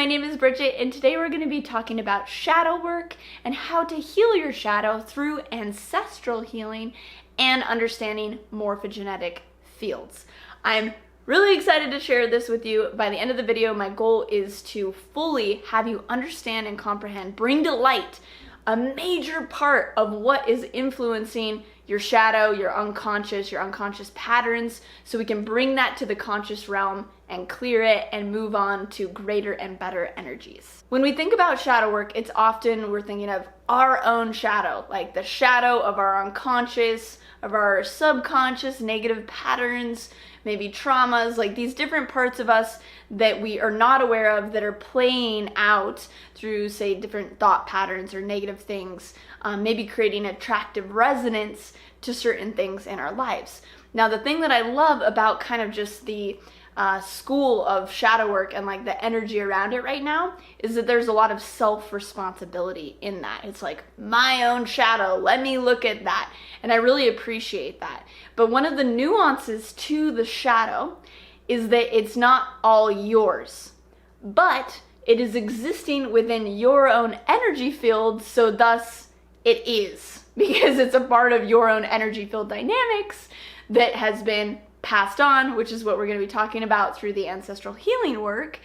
name is Bridget, and today we're going to be talking about shadow work and how to heal your shadow through ancestral healing and understanding morphogenetic fields. I'm really excited to share this with you. By the end of the video, my goal is to fully have you understand and comprehend, bring to light a major part of what is influencing your shadow, your unconscious patterns, so we can bring that to the conscious realm and clear it and move on to greater and better energies. When we think about shadow work, it's often we're thinking of our own shadow, like the shadow of our unconscious, of our subconscious, negative patterns, maybe traumas, like these different parts of us that we are not aware of that are playing out through, say, different thought patterns or negative things, maybe creating attractive resonance to certain things in our lives. Now, the thing that I love about kind of just the school of shadow work and like the energy around it right now is that there's a lot of self-responsibility in that. It's like my own shadow, let me look at that. And I really appreciate that. But one of the nuances to the shadow is that it's not all yours, but it is existing within your own energy field, so thus it is, because it's a part of your own energy field dynamics that has been passed on, which is what we're going to be talking about through the ancestral healing work,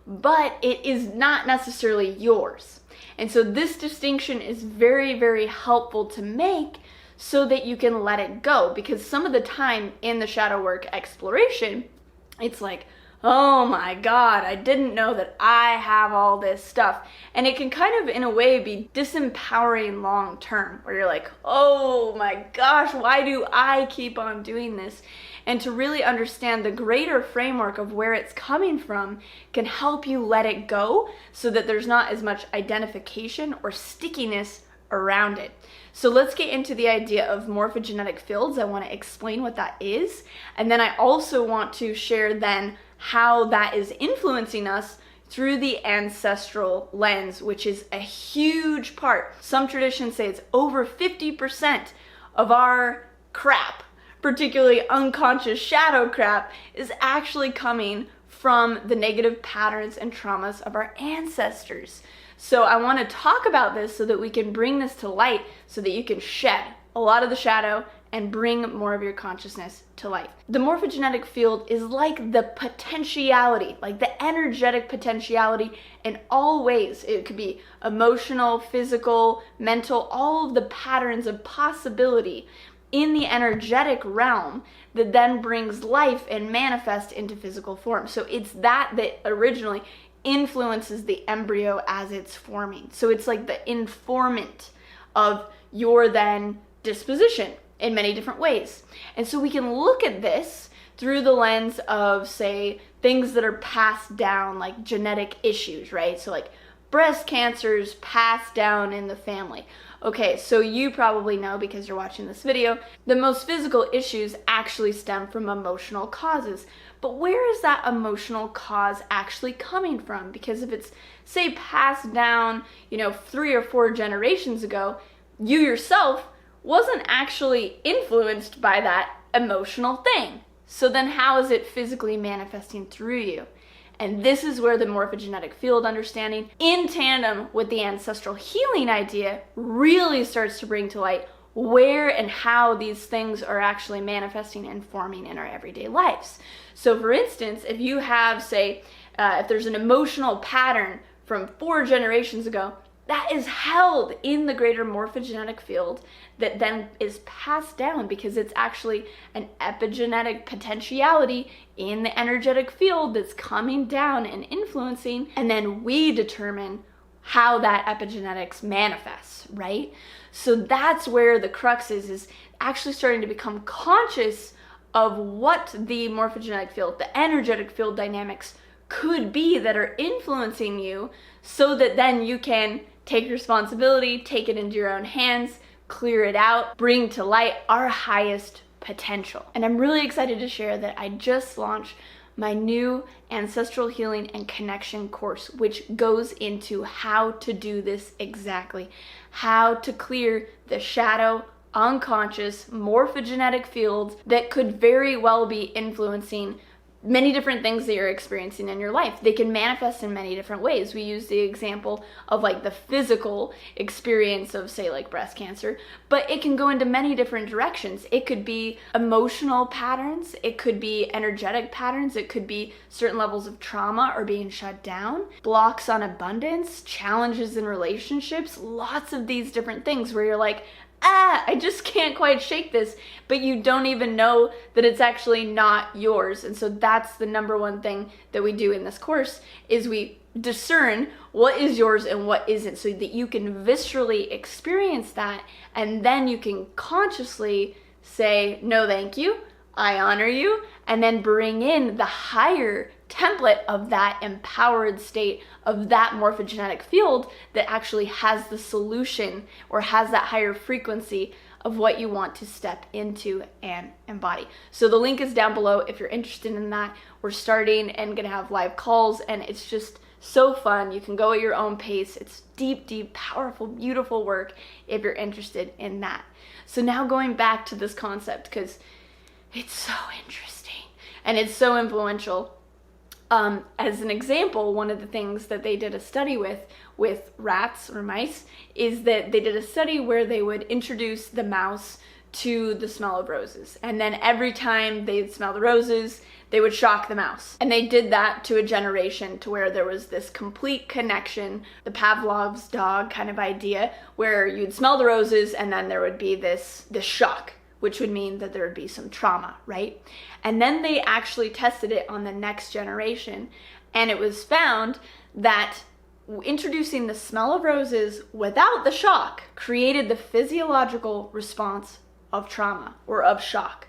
but it is not necessarily yours. And so this distinction is very, very helpful to make so that you can let it go, because some of the time in the shadow work exploration, it's like, oh my God, I didn't know that I have all this stuff. And it can kind of, in a way, be disempowering long term, where you're like, oh my gosh, why do I keep on doing this? And to really understand the greater framework of where it's coming from can help you let it go so that there's not as much identification or stickiness around it. So let's get into the idea of morphogenetic fields. I want to explain what that is. And then I also want to share then how that is influencing us through the ancestral lens, which is a huge part. Some traditions say it's over 50% of our crap, particularly unconscious shadow crap, is actually coming from the negative patterns and traumas of our ancestors. So I want to talk about this so that we can bring this to light so that you can shed a lot of the shadow and bring more of your consciousness to light. The morphogenetic field is like the potentiality, like the energetic potentiality in all ways. It could be emotional, physical, mental, all of the patterns of possibility in the energetic realm that then brings life and manifest into physical form. So it's that originally influences the embryo as it's forming. So it's like the informant of your then disposition in many different ways. And so we can look at this through the lens of, say, things that are passed down, like genetic issues, right? So like breast cancers passed down in the family. Okay, so you probably know, because you're watching this video, the most physical issues actually stem from emotional causes. But where is that emotional cause actually coming from? Because if it's, say, passed down, 3 or 4 generations ago, you yourself wasn't actually influenced by that emotional thing. So then how is it physically manifesting through you? And this is where the morphogenetic field understanding, in tandem with the ancestral healing idea, really starts to bring to light where and how these things are actually manifesting and forming in our everyday lives. So for instance, if you have, say, if there's an emotional pattern from 4 generations ago, that is held in the greater morphogenetic field that then is passed down because it's actually an epigenetic potentiality in the energetic field that's coming down and influencing, and then we determine how that epigenetics manifests, right? So that's where the crux is actually starting to become conscious of what the morphogenetic field, the energetic field dynamics could be that are influencing you, so that then you can take responsibility, take it into your own hands, clear it out, bring to light our highest potential. And I'm really excited to share that I just launched my new Ancestral Healing and Connection course, which goes into how to do this exactly, how to clear the shadow, unconscious, morphogenetic fields that could very well be influencing many different things that you're experiencing in your life. They can manifest in many different ways. We use the example of like the physical experience of, say, like breast cancer, but it can go into many different directions. It could be emotional patterns, it could be energetic patterns, it could be certain levels of trauma or being shut down, blocks on abundance, challenges in relationships, lots of these different things where you're like, I just can't quite shake this, but you don't even know that it's actually not yours. And so that's the number one thing that we do in this course, is we discern what is yours and what isn't, so that you can viscerally experience that, and then you can consciously say, no, thank you, I honor you, and then bring in the higher template of that empowered state of that morphogenetic field that actually has the solution or has that higher frequency of what you want to step into and embody. So the link is down below if you're interested in that. We're starting and gonna have live calls, and it's just so fun. You can go at your own pace. It's deep, deep, powerful, beautiful work if you're interested in that. So now going back to this concept, because it's so interesting and it's so influential. As an example, one of the things that they did a study with rats or mice is that they did a study where they would introduce the mouse to the smell of roses. And then every time they'd smell the roses, they would shock the mouse. And they did that to a generation to where there was this complete connection, the Pavlov's dog kind of idea, where you'd smell the roses and then there would be this shock, which would mean that there would be some trauma, right? And then they actually tested it on the next generation, and it was found that introducing the smell of roses without the shock created the physiological response of trauma or of shock.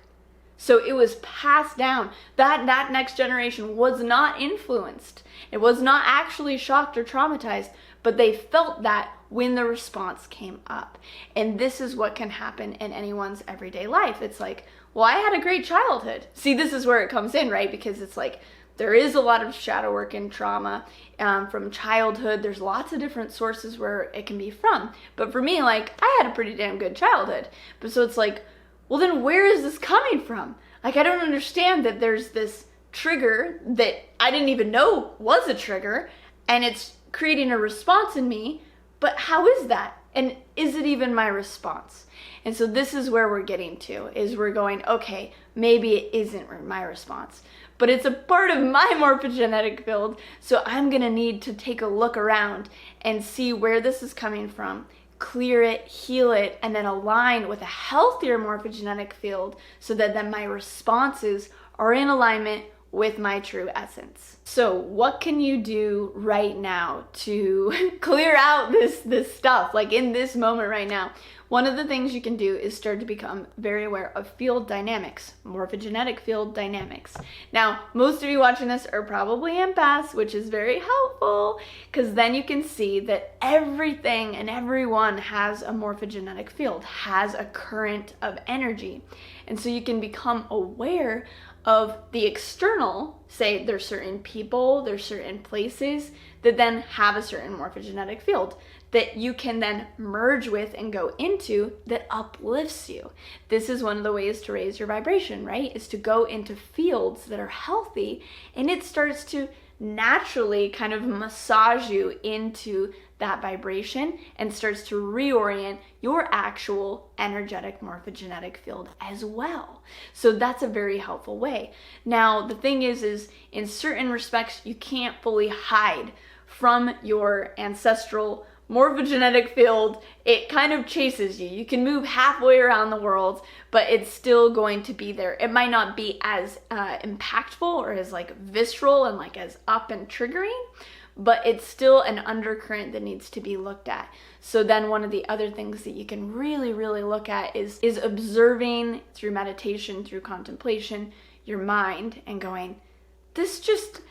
So it was passed down. That next generation was not influenced. It was not actually shocked or traumatized, but they felt that when the response came up. And this is what can happen in anyone's everyday life. It's like, well, I had a great childhood. See, this is where it comes in, right? Because it's like, there is a lot of shadow work and trauma from childhood. There's lots of different sources where it can be from. But for me, like, I had a pretty damn good childhood. But so it's like, well, then where is this coming from? Like, I don't understand that there's this trigger that I didn't even know was a trigger, and it's creating a response in me, but how is that? And is it even my response? And so this is where we're getting to, is we're going, okay, maybe it isn't my response, but it's a part of my morphogenetic field, so I'm gonna need to take a look around and see where this is coming from, clear it, heal it, and then align with a healthier morphogenetic field so that then my responses are in alignment with my true essence. So what can you do right now to clear out this stuff, like in this moment right now? One of the things you can do is start to become very aware of field dynamics, morphogenetic field dynamics. Now, most of you watching this are probably empaths, which is very helpful, because then you can see that everything and everyone has a morphogenetic field, has a current of energy. And so you can become aware of the external, say there's certain people, there's certain places that then have a certain morphogenetic field that you can then merge with and go into that uplifts you. This is one of the ways to raise your vibration, right? Is to go into fields that are healthy, and it starts to naturally kind of massage you into that vibration and starts to reorient your actual energetic morphogenetic field as well. So that's a very helpful way. Now, the thing is in certain respects, you can't fully hide from your ancestral morphogenetic field. It kind of chases you. You can move halfway around the world, but it's still going to be there. It might not be as impactful or as like visceral and like as up and triggering, but it's still an undercurrent that needs to be looked at. So then one of the other things that you can really, really look at is observing through meditation, through contemplation, your mind, and going, this just,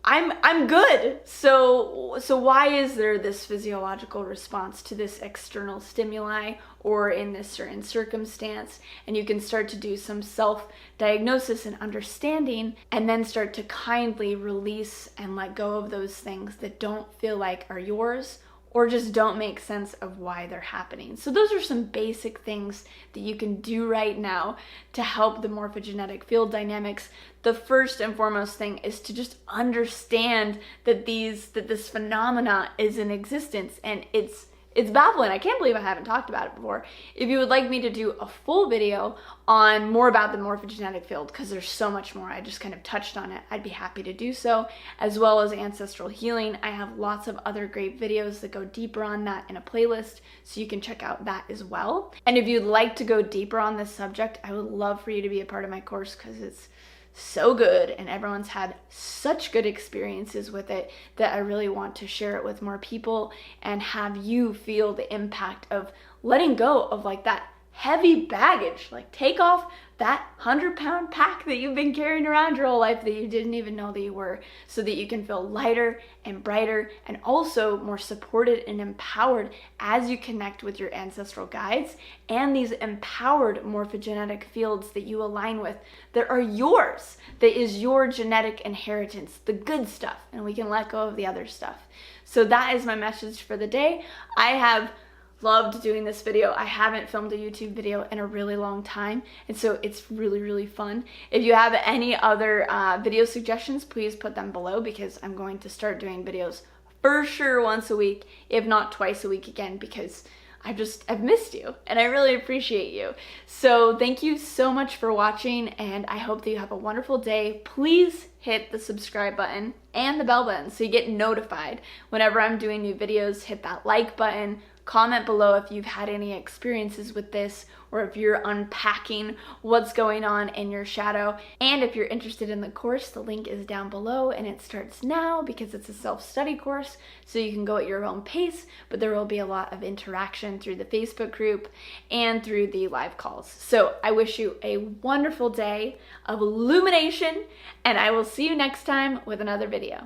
I'm good. So why is there this physiological response to this external stimuli or in this certain circumstance? And you can start to do some self-diagnosis and understanding, and then start to kindly release and let go of those things that don't feel like are yours or just don't make sense of why they're happening. So those are some basic things that you can do right now to help the morphogenetic field dynamics. The first and foremost thing is to just understand that this phenomena is in existence, and it's baffling. I can't believe I haven't talked about it before. If you would like me to do a full video on more about the morphogenetic field, because there's so much more, I just kind of touched on it, I'd be happy to do so, as well as ancestral healing. I have lots of other great videos that go deeper on that in a playlist, so you can check out that as well. And if you'd like to go deeper on this subject, I would love for you to be a part of my course, because it's so good and everyone's had such good experiences with it that I really want to share it with more people and have you feel the impact of letting go of like that heavy baggage. Like, take off that 100-pound pack that you've been carrying around your whole life that you didn't even know that you were, so that you can feel lighter and brighter and also more supported and empowered as you connect with your ancestral guides and these empowered morphogenetic fields that you align with that are yours, that is your genetic inheritance, the good stuff, and we can let go of the other stuff. So that is my message for the day. I have loved doing this video. I haven't filmed a YouTube video in a really long time, and so it's really, really fun. If you have any other video suggestions, please put them below, because I'm going to start doing videos for sure once a week, if not twice a week again, because I've missed you and I really appreciate you. So thank you so much for watching, and I hope that you have a wonderful day. Please hit the subscribe button and the bell button so you get notified whenever I'm doing new videos. Hit that like button. Comment below if you've had any experiences with this, or if you're unpacking what's going on in your shadow. And if you're interested in the course, the link is down below, and it starts now because it's a self-study course, so you can go at your own pace, but there will be a lot of interaction through the Facebook group and through the live calls. So I wish you a wonderful day of illumination, and I will see you next time with another video.